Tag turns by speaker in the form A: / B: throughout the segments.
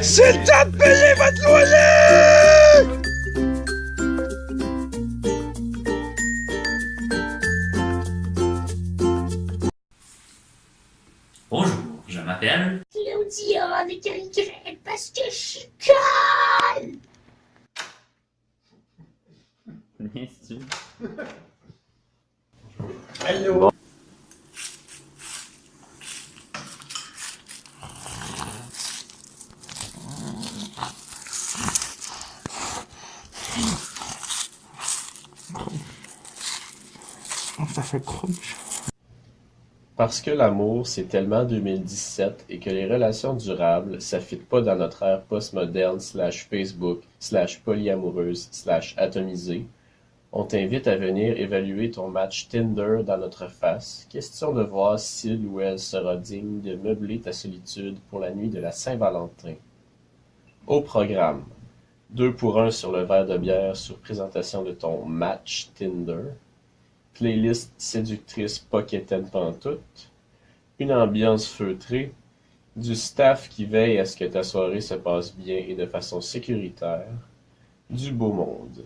A: C'est le temps de payer votre loyer!
B: Bonjour, je m'appelle...
C: Claudia avec un Y parce que je suis conne!
B: Niaises-tu?
A: Allô?
D: Ça fait croche.
E: Parce que l'amour, c'est tellement 2017 et que les relations durables, ça fit pas dans notre ère postmoderne /Facebook /polyamoureuse /atomisée, on t'invite à venir évaluer ton match Tinder dans notre face, question de voir s'il ou elle sera digne de meubler ta solitude pour la nuit de la Saint-Valentin. Au programme, 2 pour 1 sur le verre de bière sur présentation de ton match Tinder, playlist séductrice pas quétaine pantoute, une ambiance feutrée, du staff qui veille à ce que ta soirée se passe bien et de façon sécuritaire, du beau monde.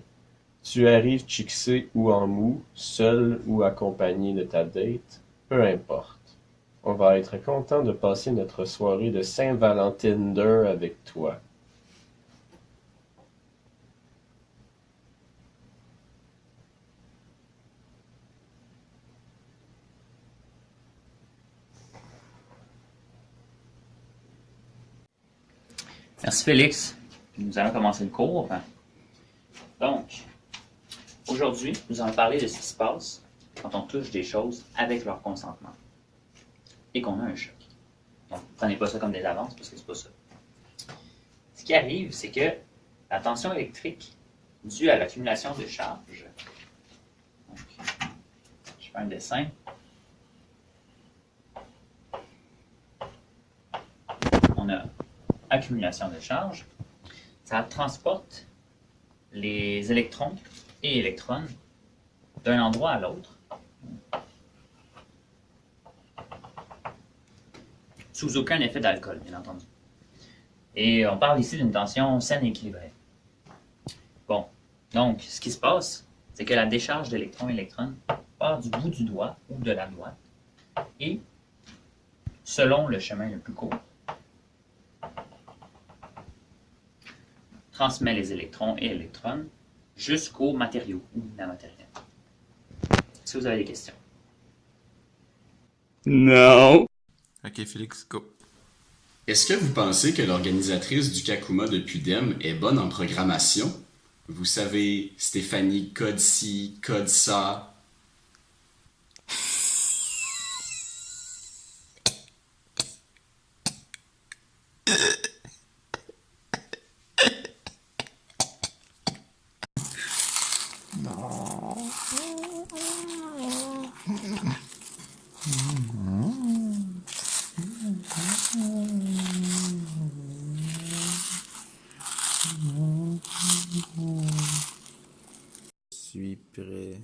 E: Tu arrives chixé ou en mou, seul ou accompagné de ta date, peu importe. On va être content de passer notre soirée de Saint-Valentin avec toi.
B: Merci Félix. Nous allons commencer le cours. Donc, aujourd'hui, nous allons parler de ce qui se passe quand on touche des choses avec leur consentement et qu'on a un choc. Donc, prenez pas ça comme des avances parce que c'est pas ça. Ce qui arrive, c'est que la tension électrique due à l'accumulation de charges, donc, je fais un dessin. On a accumulation de charge, ça transporte les électrons et électrons d'un endroit à l'autre sous aucun effet d'alcool, bien entendu. Et on parle ici d'une tension saine et équilibrée. Bon, donc ce qui se passe, c'est que la décharge d'électrons et électrons part du bout du doigt ou de la doigt et, selon le chemin le plus court, transmet les électrons et électrons jusqu'au matériau ou la matérielle. Est-ce que vous avez des questions?
D: Non.
F: Ok, Félix, go.
G: Est-ce que vous pensez que l'organisatrice du Kakuma de Pudem est bonne en programmation? Vous savez, Stéphanie code ci, code ça.
F: Je suis prêt.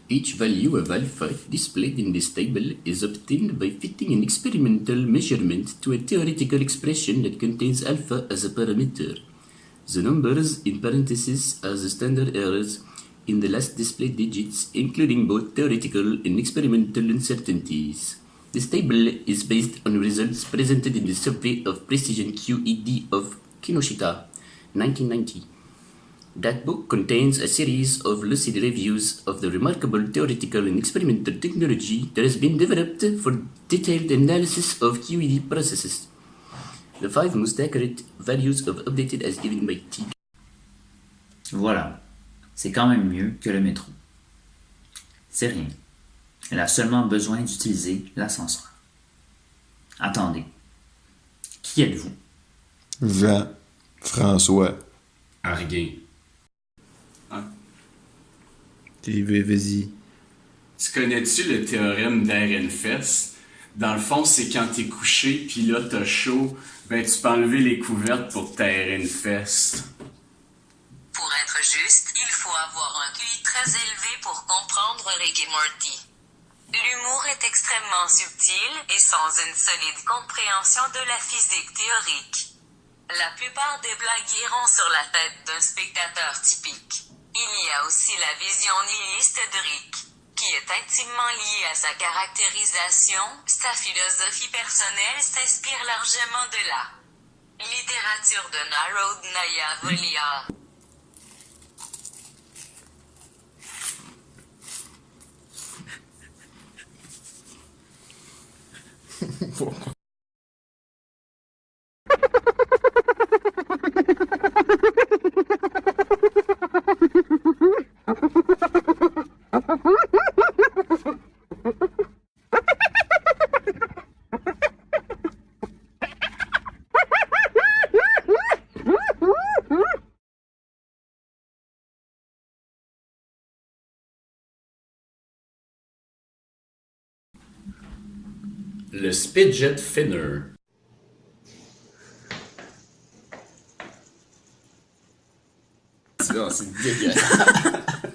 G: Each value of alpha displayed in this table is obtained by fitting an experimental measurement to a theoretical expression that contains alpha as a parameter. The numbers in parentheses are the standard errors in the last displayed digits, including both theoretical and experimental uncertainties. This table is based on results presented in the Survey of Precision QED of Kinoshita, 1990. That book contains a series of lucid reviews of the remarkable theoretical and experimental technology that has been developed for detailed analysis of QED processes. The 5 most accurate values are updated as given by T.
B: Voilà. C'est quand même mieux que le métro. C'est rien. Elle a seulement besoin d'utiliser l'ascenseur. Attendez. Qui êtes-vous?
F: Jean. François.
G: Arguin.
F: Vas-y.
G: Tu connais-tu le théorème d'Ehrenfest? Dans le fond, c'est quand t'es couché pis là t'as chaud, ben tu peux enlever les couvertes pour t'Ehrenfest.
H: Pour être juste, il faut avoir un QI très élevé pour comprendre Rick et Morty. L'humour est extrêmement subtil et sans une solide compréhension de la physique théorique. La plupart des blagues iront sur la tête d'un spectateur typique. Il y a aussi la vision nihiliste de Rick, qui est intimement liée à sa caractérisation. Sa philosophie personnelle s'inspire largement de la littérature de Narodnaya Volia.
G: Le Spidget Finner.
E: C'est dégueulasse.